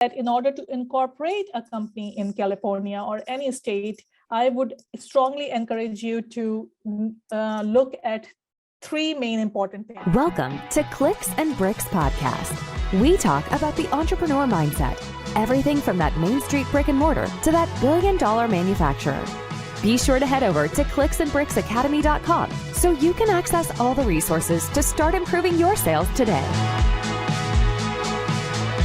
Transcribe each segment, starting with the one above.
that in order to incorporate a company in California or any state, I would strongly encourage you to look at three main important things. Welcome to Clicks and Bricks Podcast. We talk about the entrepreneur mindset, everything from that Main Street brick and mortar to that billion-dollar manufacturer. Be sure to head over to clicksandbricksacademy.com so you can access all the resources to start improving your sales today.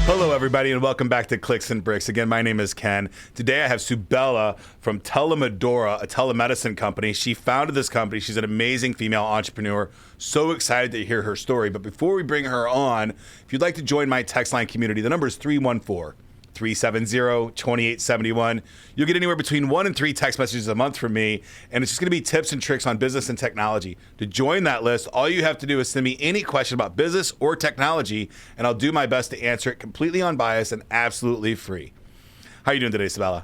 Hello, everybody, and welcome back to Clicks and Bricks. Again, my name is Ken. Today, I have Subaila from Telemedora, a telemedicine company. She founded this company. She's an amazing female entrepreneur. So excited to hear her story. But before we bring her on, if you'd like to join my text line community, the number is 314-370-2871. You'll get anywhere between 1 and 3 text messages a month from me, and it's just going to be tips and tricks on business and technology. To join that list, all you have to do is send me any question about business or technology, and I'll do my best to answer it completely unbiased and absolutely free. How are you doing today, Subaila?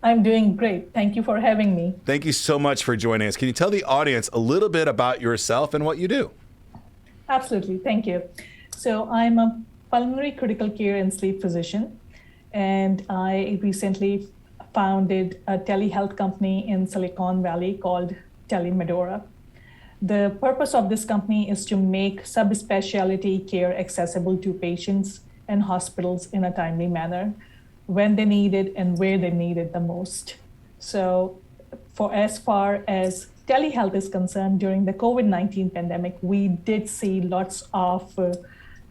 I'm doing great. Thank you for having me. Thank you so much for joining us. Can you tell the audience a little bit about yourself and what you do? Absolutely. Thank you. So I'm a pulmonary critical care and sleep physician, and I recently founded a telehealth company in Silicon Valley called Telemedora. The purpose of this company is to make subspecialty care accessible to patients and hospitals in a timely manner when they need it and where they need it the most. So for as far as telehealth is concerned, during the COVID-19 pandemic, we did see lots of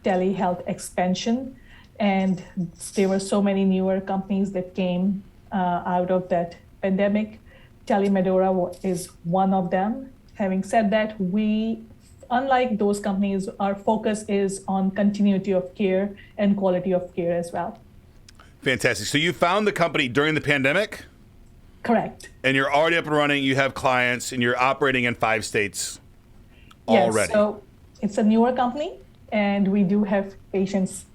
telehealth expansion. And there were so many newer companies that came out of that pandemic. Telemedora is one of them. Having said that, we, unlike those companies, our focus is on continuity of care and quality of care as well. Fantastic. So you found the company during the pandemic? Correct. And you're already up and running, you have clients, and you're operating in 5 states already. Yes, so it's a newer company, and we do have patients.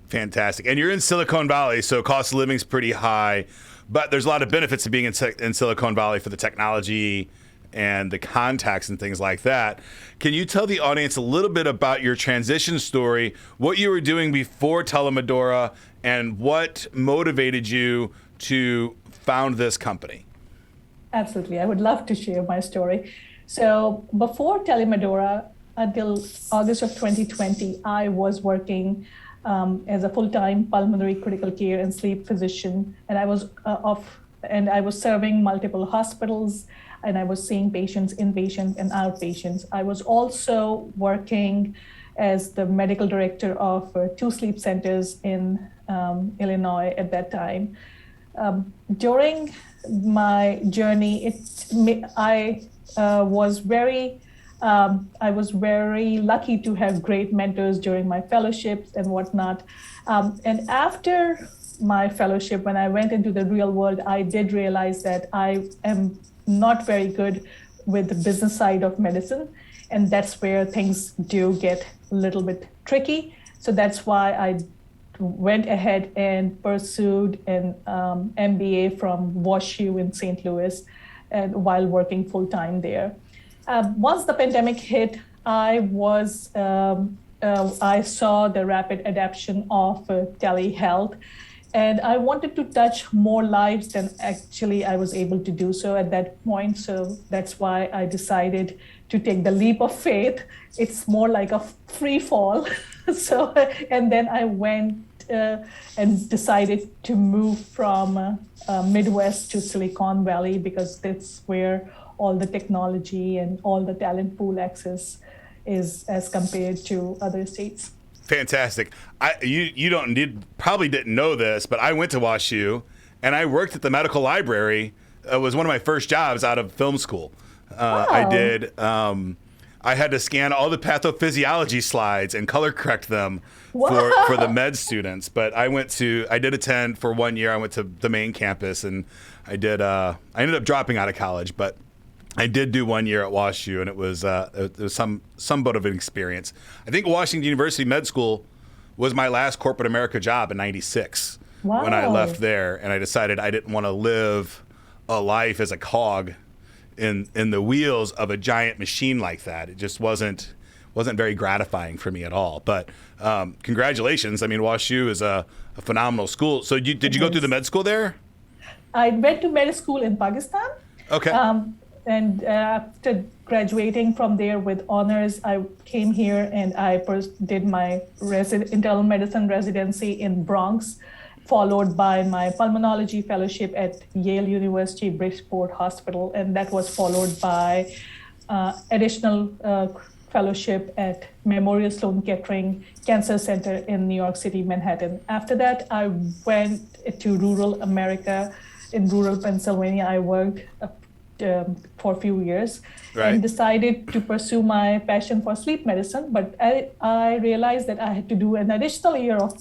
Fantastic. And you're in Silicon Valley, so cost of living is pretty high, but there's a lot of benefits to being in Silicon Valley for the technology and the contacts and things like that. Can you tell the audience a little bit about your transition story, what you were doing before Telemedora, and what motivated you to found this company? Absolutely. I would love to share my story. So before Telemedora, until August of 2020, I was working as a full-time pulmonary critical care and sleep physician, and I was serving multiple hospitals, and I was seeing patients, inpatient and outpatients. I was also working as the medical director of 2 sleep centers in Illinois at that time. During my journey, I was very lucky to have great mentors during my fellowships and whatnot. And after my fellowship, when I went into the real world, I did realize that I am not very good with the business side of medicine. And that's where things do get a little bit tricky. So that's why I went ahead and pursued an MBA from WashU in St. Louis, and while working full-time there. Once the pandemic hit, I saw the rapid adoption of telehealth, and I wanted to touch more lives than actually I was able to do so at that point. So that's why I decided to take the leap of faith. It's more like a free fall. And then I went and decided to move from Midwest to Silicon Valley, because that's where all the technology and all the talent pool access is as compared to other states. Fantastic. You probably didn't know this, but I went to WashU and I worked at the medical library. It was one of my first jobs out of film school. Wow. I did. I had to scan all the pathophysiology slides and color correct them for the med students. But I did attend for 1 year. I went to the main campus, and I ended up dropping out of college, but I did do 1 year at WashU, and it was somewhat of an experience. I think Washington University Med School was my last corporate America job in '96 when I left there, and I decided I didn't want to live a life as a cog in the wheels of a giant machine like that. It just wasn't wasn't very gratifying for me at all. But congratulations. I mean, WashU is a phenomenal school. So did you go through the med school there? I went to med school in Pakistan. Okay. And after graduating from there with honors, I came here and I did my internal medicine residency in Bronx, followed by my pulmonology fellowship at Yale University Bridgeport Hospital. And that was followed by additional fellowship at Memorial Sloan Kettering Cancer Center in New York City, Manhattan. After that, I went to rural America. In rural Pennsylvania, I worked for a few years and decided to pursue my passion for sleep medicine. But I realized that I had to do an additional year of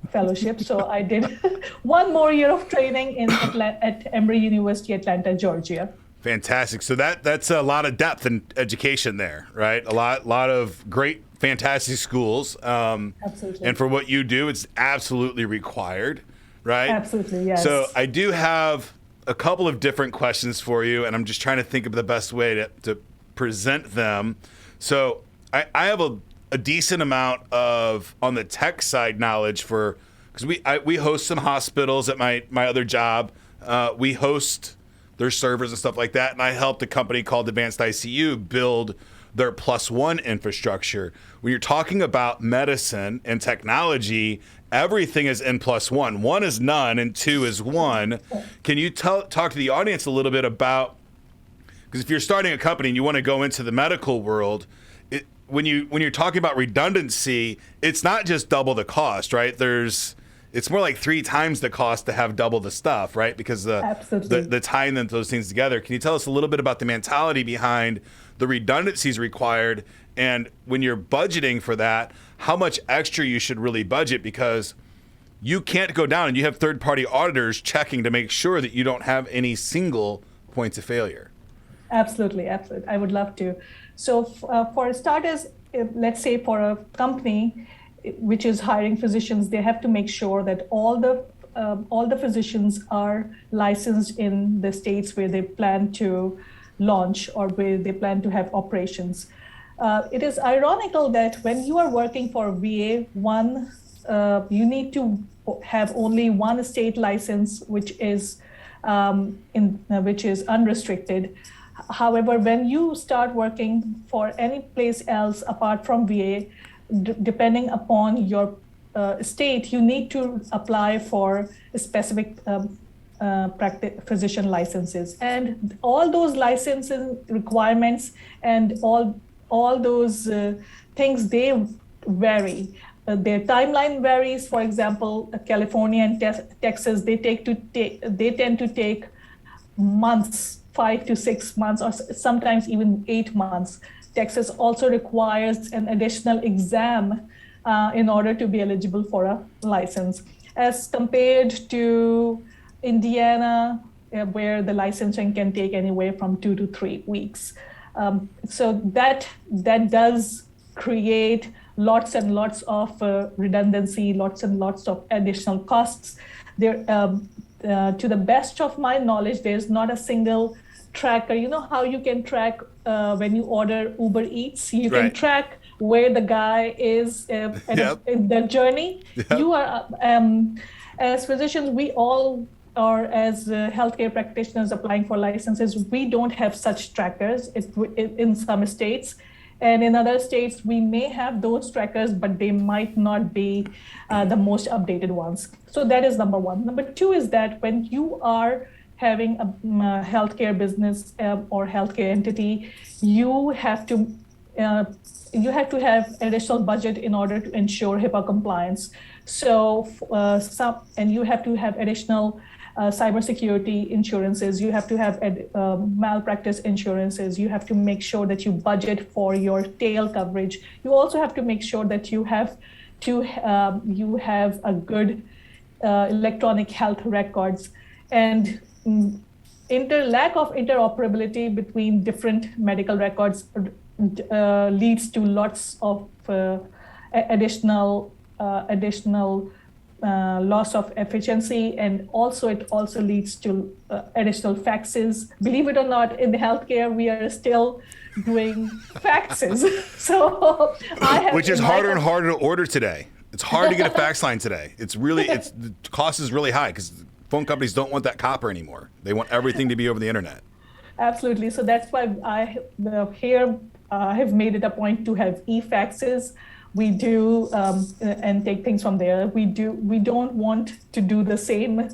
fellowship. So I did one more year of training at Emory University, Atlanta, Georgia. Fantastic. So that's a lot of depth in education there, right? A lot of great, fantastic schools. Absolutely. And for what you do, it's absolutely required, right? Absolutely, yes. So I do have a couple of different questions for you, and I'm just trying to think of the best way to present them. So I have a decent amount of, on the tech side, knowledge because we host some hospitals at my other job. We host their servers and stuff like that, and I helped a company called Advanced ICU build their +1 infrastructure. When you're talking about medicine and technology, everything is N+1. 1 is none, and 2 is 1. Can you talk to the audience a little bit about, because if you're starting a company and you want to go into the medical world, when you're talking about redundancy, it's not just double the cost, right? It's more like 3 times the cost to have double the stuff, right? Because the tying those things together. Can you tell us a little bit about the mentality behind the redundancies required, and when you're budgeting for that, how much extra you should really budget, because you can't go down and you have third-party auditors checking to make sure that you don't have any single points of failure. Absolutely. I would love to. So for starters, let's say for a company which is hiring physicians, they have to make sure that all the physicians are licensed in the states where they plan to launch or where they plan to have operations. It is ironical that when you are working for VA, you need to have only one state license, which is unrestricted. However, when you start working for any place else apart from VA, depending upon your state, you need to apply for specific physician licenses, and all those licensing requirements and all those things, they vary. Their timeline varies. For example, California and Texas, they tend to take months, 5 to 6 months, or sometimes even 8 months. Texas also requires an additional exam in order to be eligible for a license, as compared to Indiana, where the licensing can take anywhere from 2 to 3 weeks. So that does create lots and lots of redundancy, lots and lots of additional costs. There, to the best of my knowledge, there's not a single tracker. You know how you can track when you order Uber Eats? You can track where the guy is in the journey. Yep. You are, as physicians, we all are, as healthcare practitioners applying for licenses, we don't have such trackers in some states. And in other states, we may have those trackers, but they might not be the most updated ones. So that is number one. Number two is that when you are having a healthcare business or healthcare entity, you have to have additional budget in order to ensure HIPAA compliance. So and you have to have additional cybersecurity insurances. You have to have malpractice insurances. You have to make sure that you budget for your tail coverage. You also have to make sure that you have a good electronic health records. And lack of interoperability between different medical records leads to lots of additional loss of efficiency, and it also leads to additional faxes. Believe it or not, in the healthcare, we are still doing faxes. So I have, which is harder and harder to order today. It's hard to get a fax line today. The cost is really high because phone companies don't want that copper anymore. They want everything to be over the internet. Absolutely. So that's why I have made it a point to have e-faxes. We do and take things from there. We don't want to do the same,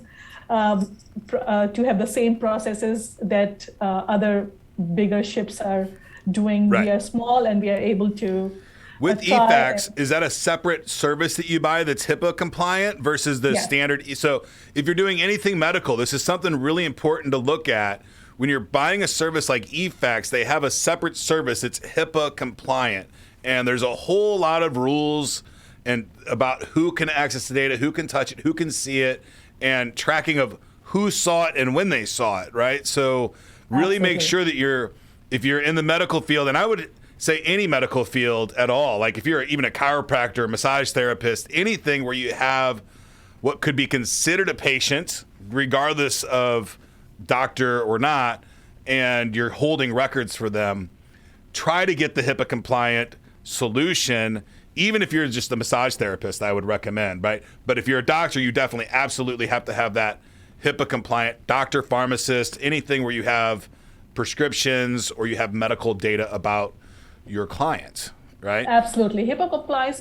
to have the same processes that other bigger ships are doing. Right. We are small and we are able to. With eFax, is that a separate service that you buy that's HIPAA compliant versus the standard? So if you're doing anything medical, this is something really important to look at. When you're buying a service like eFax, they have a separate service that's HIPAA compliant. And there's a whole lot of rules and about who can access the data, who can touch it, who can see it, and tracking of who saw it and when they saw it, right? So really make sure that if you're in the medical field, and I would say any medical field at all, like if you're even a chiropractor, massage therapist, anything where you have what could be considered a patient, regardless of doctor or not, and you're holding records for them, try to get the HIPAA compliant solution. Even if you're just a massage therapist, I would recommend, right? But if you're a doctor, you definitely absolutely have to have that HIPAA compliant doctor, pharmacist, anything where you have prescriptions or you have medical data about your client, right? Absolutely. HIPAA compliance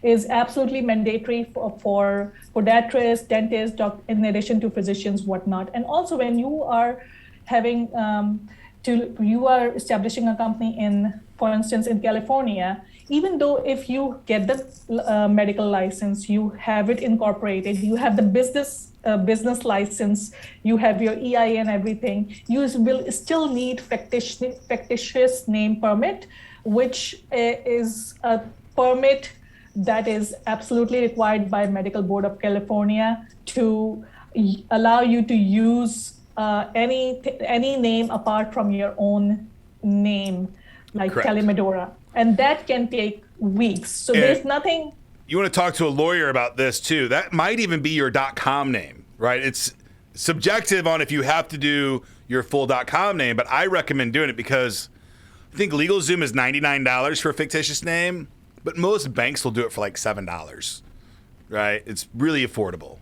is absolutely mandatory for podiatrists, dentists, in addition to physicians, whatnot. And also when you are having you are establishing a company in, for instance, in California, even though if you get the medical license, you have it incorporated, you have the business license, you have your EIN, everything, you will still need fictitious name permit, which is a permit that is absolutely required by Medical Board of California to allow you to use any name apart from your own name, like Correct. Telemedora. And that can take weeks. So there's nothing. You want to talk to a lawyer about this too. That might even be your .com name, right? It's subjective on if you have to do your full .com name, but I recommend doing it because I think LegalZoom is $99 for a fictitious name, but most banks will do it for like $7, right? It's really affordable.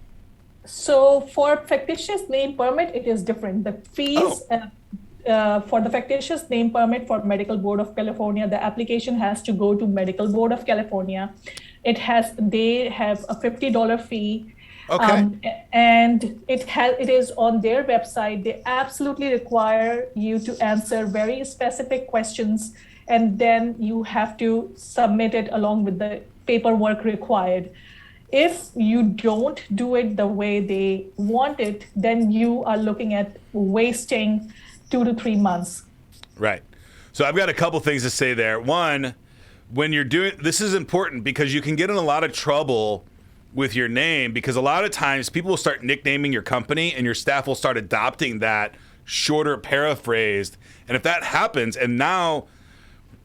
So for fictitious name permit, it is different. The fees for the fictitious name permit for Medical Board of California, the application has to go to Medical Board of California. They have a $50 fee. Okay. And it is on their website. They absolutely require you to answer very specific questions, and then you have to submit it along with the paperwork required. If you don't do it the way they want it, then you are looking at wasting 2 to 3 months. Right. So I've got a couple things to say there. One, when you're doing this is important because you can get in a lot of trouble with your name, because a lot of times people will start nicknaming your company and your staff will start adopting that shorter paraphrased. And if that happens, and now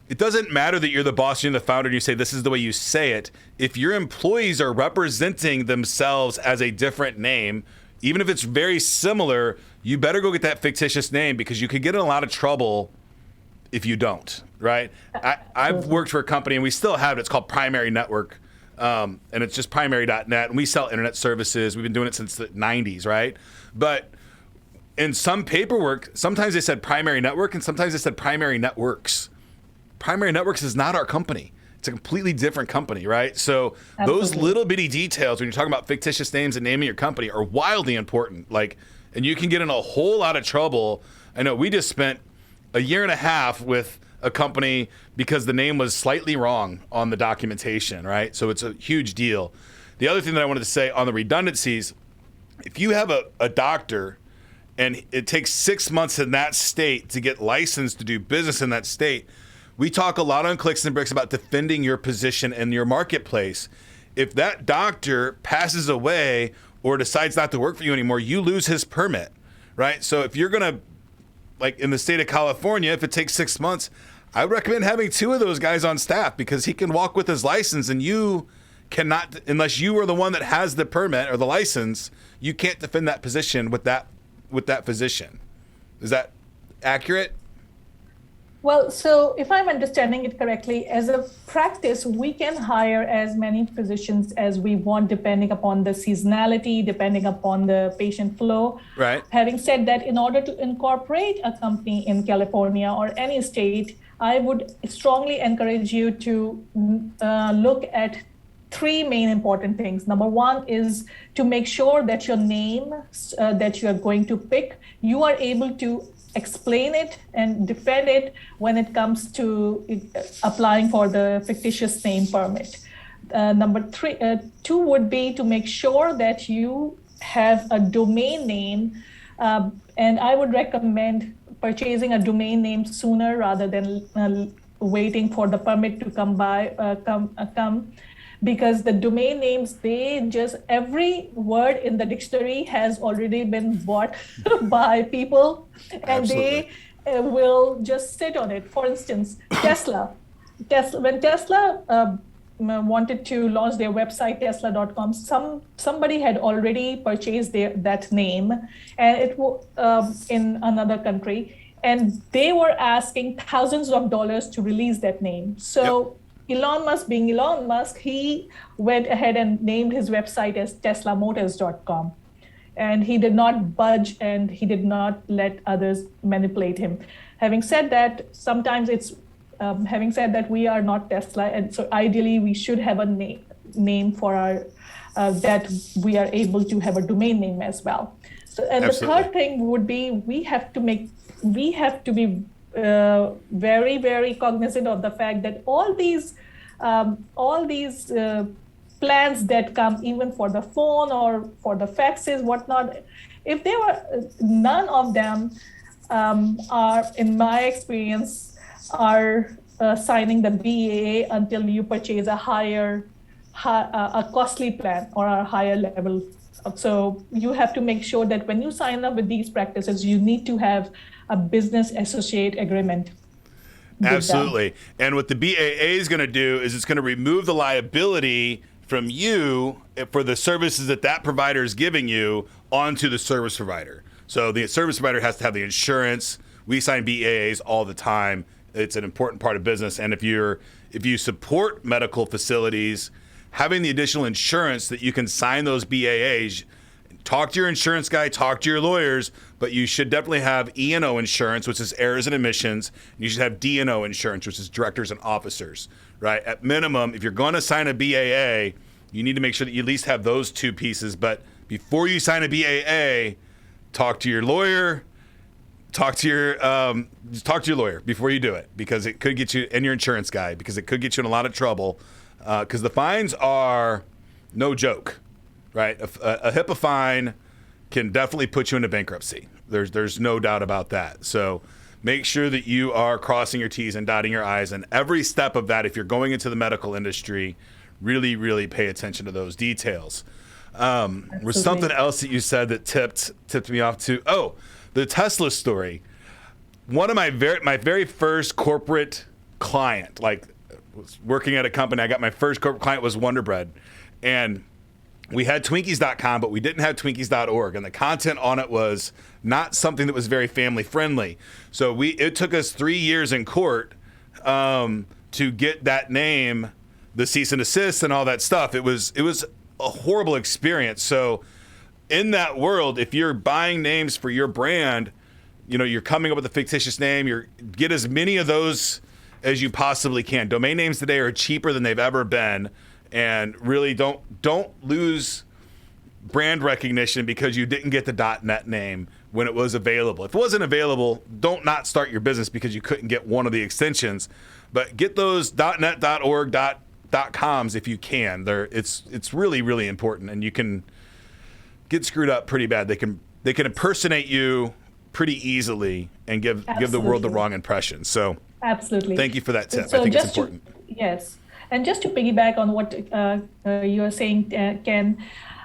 it doesn't matter that you're the boss, you're the founder, and you say this is the way you say it. If your employees are representing themselves as a different name, even if it's very similar, you better go get that fictitious name, because you could get in a lot of trouble if you don't, right? I've worked for a company, and we still have it. It's called Primary Network, and it's just primary.net, and we sell internet services. We've been doing it since the 90s, right? But in some paperwork, sometimes they said Primary Network, and sometimes they said Primary Networks. Primary Networks is not our company. It's a completely different company, right? So those little bitty details when you're talking about fictitious names and naming your company are wildly important. And you can get in a whole lot of trouble. I know we just spent a year and a half with a company because the name was slightly wrong on the documentation, right? So it's a huge deal. The other thing that I wanted to say on the redundancies, if you have a doctor and it takes 6 months in that state to get licensed to do business in that state, we talk a lot on Clicks and Bricks about defending your position in your marketplace. If that doctor passes away or decides not to work for you anymore, you lose his permit, right? So if you're going to, like in the state of California, if it takes 6 months, I recommend having 2 of those guys on staff, because he can walk with his license and you cannot, unless you are the one that has the permit or the license, you can't defend that position with that physician. Does that accurate? Well, so if I'm understanding it correctly, as a practice, we can hire as many physicians as we want, depending upon the seasonality, depending upon the patient flow. Right. Having said that, in order to incorporate a company in California or any state, I would strongly encourage you to look at three main important things. Number one is to make sure that your name that you are going to pick, you are able to explain it and defend it when it comes to applying for the fictitious name permit. Two would be to make sure that you have a domain name, and I would recommend purchasing a domain name sooner rather than waiting for the permit to come. Because the domain names, every word in the dictionary has already been bought by people, and Absolutely. they will just sit on it. For instance, Tesla. When Tesla wanted to launch their website, tesla.com, somebody had already purchased that name, and it in another country, and they were asking thousands of dollars to release that name. So. Yep. Elon Musk, being Elon Musk, he went ahead and named his website as teslamotors.com. And he did not budge, and he did not let others manipulate him. Having said that, we are not Tesla, and so ideally we should have a name for our, that we are able to have a domain name as well. So, and Absolutely. The third thing would be we have to be very, very cognizant of the fact that all these plans that come even for the phone or for the faxes, whatnot, if there were none of them are, in my experience, are signing the BAA until you purchase a costly plan or a higher level. So you have to make sure that when you sign up with these practices, you need to have a business associate agreement. Absolutely. And what the BAA is going to do is it's going to remove the liability from you for the services that provider is giving you onto the service provider. So the service provider has to have the insurance. We sign BAAs all the time. It's an important part of business. And if you support medical facilities, having the additional insurance that you can sign those BAAs, talk to your insurance guy, talk to your lawyers, but you should definitely have E&O insurance, which is errors and omissions. You should have D&O insurance, which is directors and officers, right? At minimum, if you're going to sign a BAA, you need to make sure that you at least have those two pieces. But before you sign a BAA, talk to your lawyer, talk to your lawyer before you do it, because it could get you, and your insurance guy, because it could get you in a lot of trouble, because the fines are no joke. Right, a HIPAA fine can definitely put you into bankruptcy. There's no doubt about that. So make sure that you are crossing your T's and dotting your I's, and every step of that. If you're going into the medical industry, really, really pay attention to those details. Was something else that you said that tipped me off to? Oh, the Tesla story. One of my very first corporate client, like was working at a company. I got my first corporate client was Wonder Bread, and we had Twinkies.com, but we didn't have Twinkies.org, and the content on it was not something that was very family friendly. So it took us 3 years in court to get that name, the cease and desist, and all that stuff. It was a horrible experience. So in that world, if you're buying names for your brand, you're coming up with a fictitious name. Get as many of those as you possibly can. Domain names today are cheaper than they've ever been. And really don't lose brand recognition because you didn't get the .net name when it was available. If it wasn't available, don't not start your business because you couldn't get one of the extensions. But get those .net, .org, .coms if you can. It's really, really important, and you can get screwed up pretty bad. They can impersonate you pretty easily and give the world the wrong impression. So absolutely, thank you for that tip. I think it's important. Yes. And just to piggyback on what you are saying, Ken,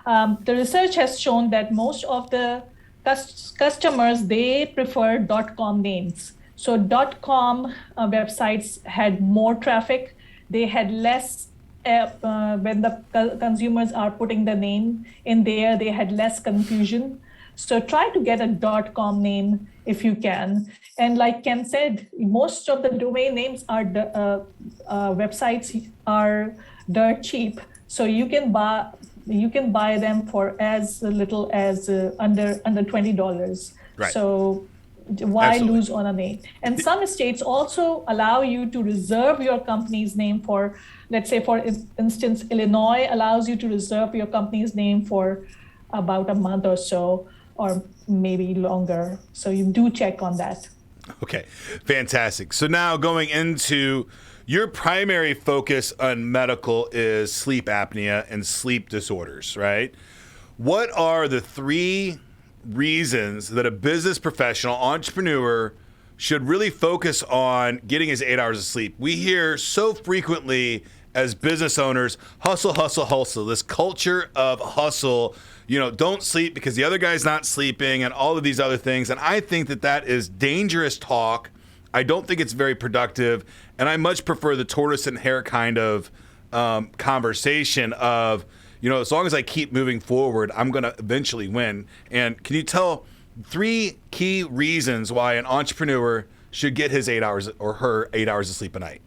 the research has shown that most of the customers, they prefer .com names. So .com websites had more traffic. They had less, when the consumers are putting the name in there, they had less confusion. So try to get a .com name if you can. And like Ken said, most of the domain names are websites are dirt cheap. So you can buy them for as little as under $20. Right. So why Absolutely. lose on a name? And some states also allow you to reserve your company's name for, let's say, for instance, Illinois allows you to reserve your company's name for about a month or so, or maybe longer. So you do check on that. Okay, fantastic. So now going into your primary focus on medical is sleep apnea and sleep disorders, right? What are the 3 reasons that a business professional, entrepreneur should really focus on getting his 8 hours of sleep? We hear so frequently as business owners, hustle, hustle, hustle, this culture of hustle, don't sleep because the other guy's not sleeping and all of these other things. And I think that that is dangerous talk. I don't think it's very productive. And I much prefer the tortoise and hare kind of conversation of, as long as I keep moving forward, I'm going to eventually win. And can you tell 3 key reasons why an entrepreneur should get his 8 hours or her 8 hours of sleep a night?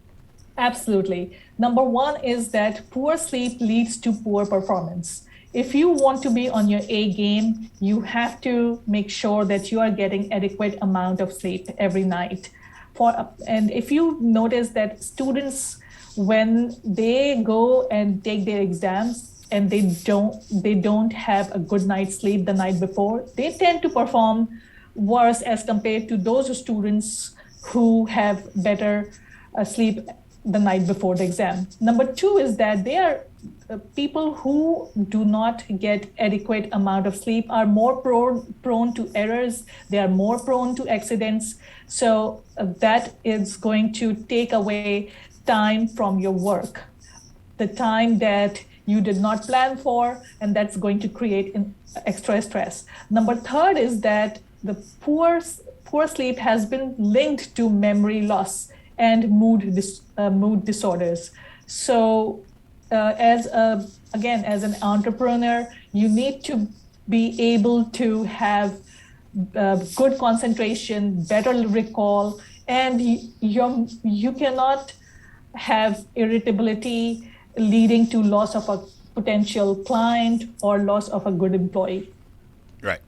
Absolutely. Number 1 is that poor sleep leads to poor performance. If you want to be on your A game, you have to make sure that you are getting adequate amount of sleep every night. And if you notice that students, when they go and take their exams and they don't have a good night's sleep the night before, they tend to perform worse as compared to those students who have better sleep the night before the exam. Number 2 is that they are people who do not get adequate amount of sleep are more prone to errors. They are more prone to accidents. So that is going to take away time from your work, the time that you did not plan for, and that's going to create extra stress. Number 3 is that the poor sleep has been linked to memory loss and mood disorders. So as an entrepreneur, you need to be able to have good concentration, better recall, and you cannot have irritability leading to loss of a potential client or loss of a good employee. Right.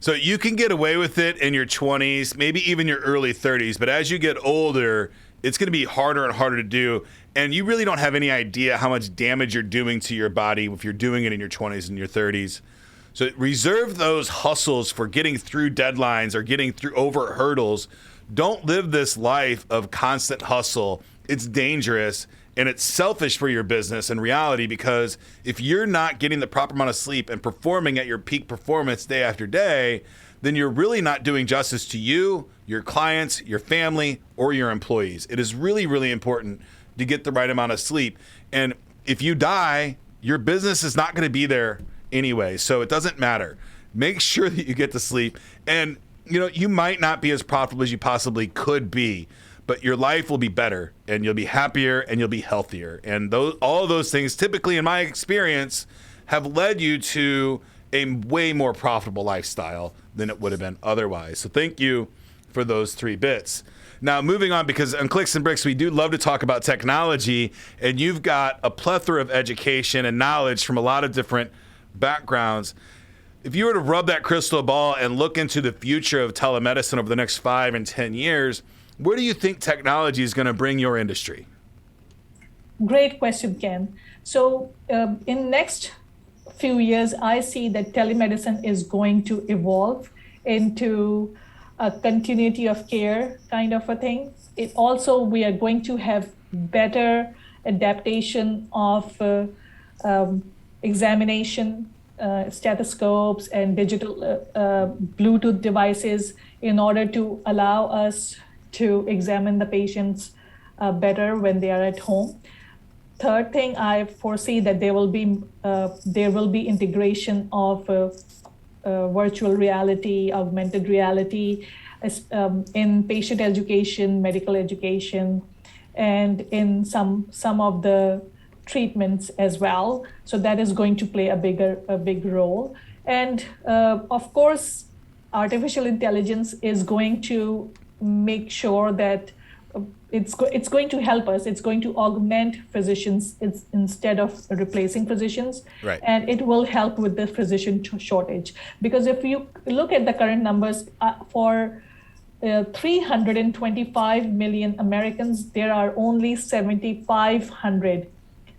So you can get away with it in your 20s, maybe even your early 30s, but as you get older, it's going to be harder and harder to do. And you really don't have any idea how much damage you're doing to your body if you're doing it in your 20s and your 30s. So reserve those hustles for getting through deadlines or getting through over hurdles. Don't live this life of constant hustle. It's dangerous and it's selfish for your business in reality, because if you're not getting the proper amount of sleep and performing at your peak performance day after day, then you're really not doing justice to you, your clients, your family, or your employees. It is really, really important to get the right amount of sleep. And if you die, your business is not going to be there anyway. So it doesn't matter. Make sure that you get to sleep. And, you might not be as profitable as you possibly could be, but your life will be better and you'll be happier and you'll be healthier. And all of those things, typically in my experience, have led you to a way more profitable lifestyle than it would have been otherwise. So thank you for those 3 bits. Now, moving on, because on Clicks and Bricks, we do love to talk about technology, and you've got a plethora of education and knowledge from a lot of different backgrounds. If you were to rub that crystal ball and look into the future of telemedicine over the next 5 and 10 years, where do you think technology is going to bring your industry? Great question, Ken. So in next few years, I see that telemedicine is going to evolve into a continuity of care kind of a thing. We are going to have better adaptation of examination, stethoscopes and digital Bluetooth devices in order to allow us to examine the patients better when they are at home. Third thing, I foresee that there will be integration of virtual reality, augmented reality in patient education, medical education, and in some of the treatments as well. So that is going to play a big role. And of course, artificial intelligence is going to make sure that it's going to help us. It's going to augment physicians instead of replacing physicians. Right. And it will help with the physician shortage. Because if you look at the current numbers, for 325 million Americans, there are only 7,500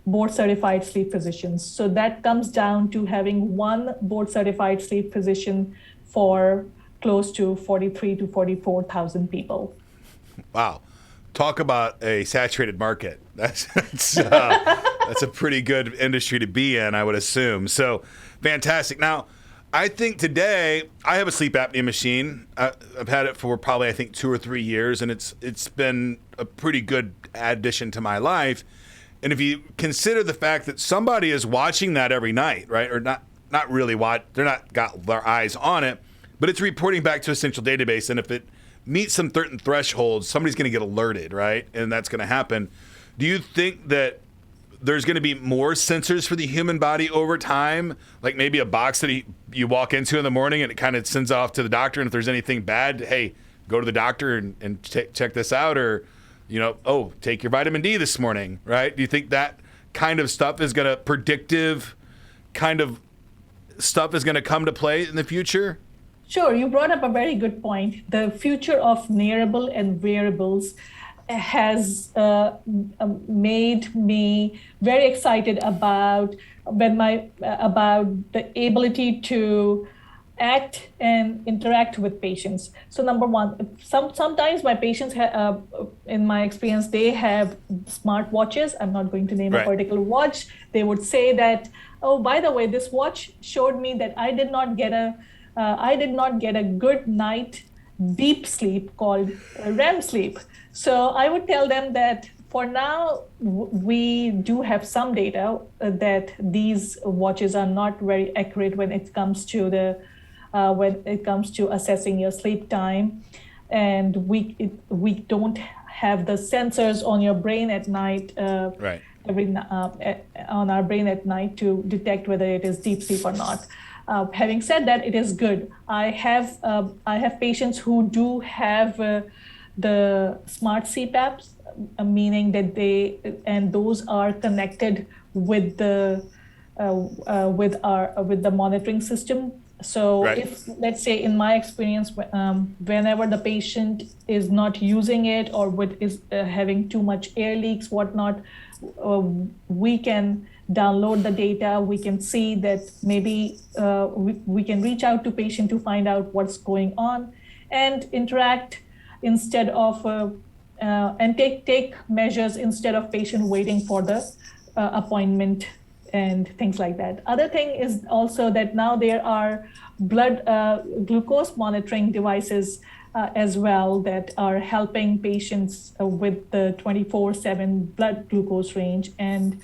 board-certified sleep physicians. So that comes down to having one board-certified sleep physician for close to 43 to 44,000 people. Wow. Talk about a saturated market. That's a pretty good industry to be in, I would assume. So fantastic. Now, I think today I have a sleep apnea machine. I've had it for probably, I think, 2 or 3 years, and it's been a pretty good addition to my life. And if you consider the fact that somebody is watching that every night, right, or not really they're not got their eyes on it, but it's reporting back to a central database, and if it meets some certain thresholds, somebody's going to get alerted, right? And that's going to happen. Do you think that there's going to be more sensors for the human body over time? Like maybe a box that you walk into in the morning and it kind of sends off to the doctor. And if there's anything bad, hey, go to the doctor and check this out. Or, take your vitamin D this morning, right? Do you think that kind of stuff is going to predictive kind of stuff is going to come to play in the future? Sure, you brought up a very good point. The future of nearable and wearables has made me very excited about the ability to act and interact with patients. So number one, sometimes my patients, in my experience, they have smart watches. I'm not going to name a particular watch. They would say that, oh, by the way, this watch showed me that I did not get a good night deep sleep called REM sleep. So I would tell them that for now, we do have some data that these watches are not very accurate when it comes to assessing your sleep time, and we don't have the sensors on your brain at night. On our brain at night to detect whether it is deep sleep or not. Having said that, it is good. I have patients who do have the smart CPAPs, meaning that those are connected with the monitoring system. So if, let's say, in my experience, whenever the patient is not using it or is having too much air leaks, whatnot, we can download the data. We can see that maybe we can reach out to patient to find out what's going on and interact instead of and take measures instead of patient waiting for the appointment and things like that. Other thing is also that now there are blood glucose monitoring devices as well that are helping patients with the 24/7 blood glucose range. And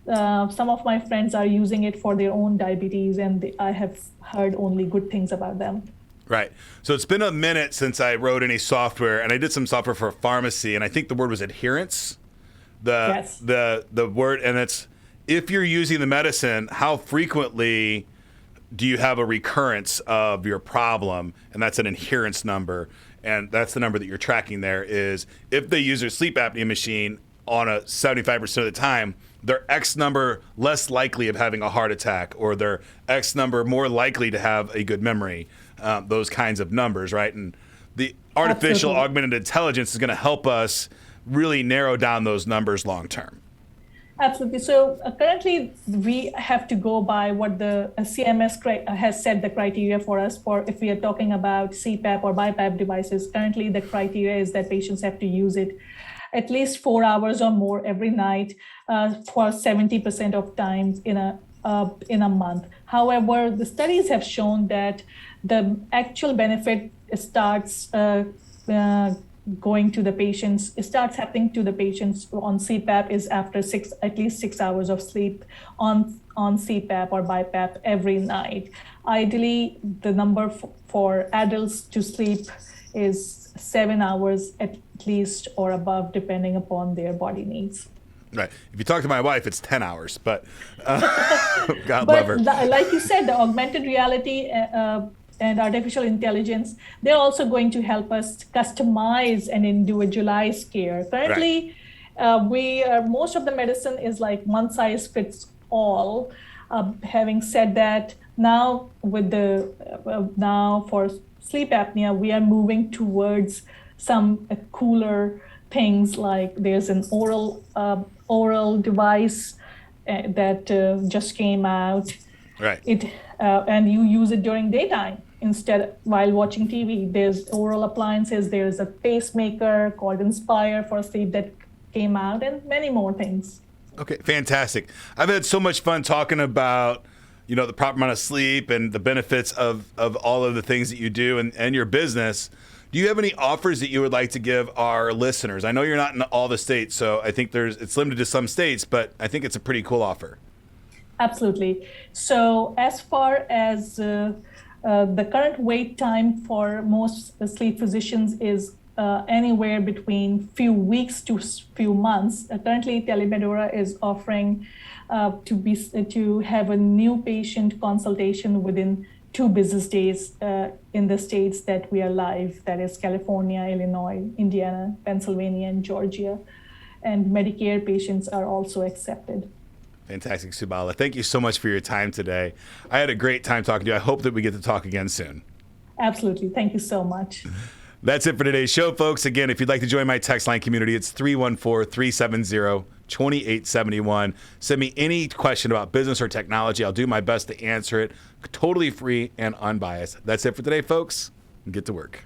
some of my friends are using it for their own diabetes, and I have heard only good things about them. Right. So it's been a minute since I wrote any software, and I did some software for a pharmacy, and I think the word was adherence. The word, and it's if you're using the medicine, how frequently do you have a recurrence of your problem? And that's an adherence number. And that's the number that you're tracking there is if they use their sleep apnea machine on a 75% of the time, they're X number less likely of having a heart attack, or they're X number more likely to have a good memory, those kinds of numbers, right? And the artificial augmented intelligence is going to help us really narrow down those numbers long term. Absolutely. So currently, we have to go by what the CMS has set the criteria for us for if we are talking about CPAP or BiPAP devices. Currently, the criteria is that patients have to use it at least 4 hours or more every night for 70% of times in a month. However, the studies have shown that the actual benefit starts going to the patients, it starts happening to the patients on CPAP is after at least 6 hours of sleep on CPAP or BiPAP every night. Ideally, the number for adults to sleep is 7 hours at least or above, depending upon their body needs. Right. If you talk to my wife, it's 10 hours, but God love her. Like you said, the augmented reality and artificial intelligence, they're also going to help us customize and individualize care. Currently, most of the medicine is like one size fits all. Having said that, now now for sleep apnea, we are moving towards some cooler things, like there's an oral device that just came out. Right. And you use it during daytime instead while watching TV. There's oral appliances. There's a pacemaker called Inspire for sleep that came out, and many more things. Okay, fantastic. I've had so much fun talking about, the proper amount of sleep and the benefits of all of the things that you do and your business. Do you have any offers that you would like to give our listeners? I know you're not in all the states, so I think it's limited to some states, but I think it's a pretty cool offer. Absolutely. So as far as the current wait time for most sleep physicians is anywhere between few weeks to few months. Currently, Telemedora is offering to have a new patient consultation within 2 business days in the states that we are live, that is California, Illinois, Indiana, Pennsylvania, and Georgia. And Medicare patients are also accepted. Fantastic, Subaila. Thank you so much for your time today. I had a great time talking to you. I hope that we get to talk again soon. Absolutely. Thank you so much. That's it for today's show, folks. Again, if you'd like to join my text line community, it's 314-370-2871. Send me any question about business or technology. I'll do my best to answer it. Totally free and unbiased. That's it for today, folks. Get to work.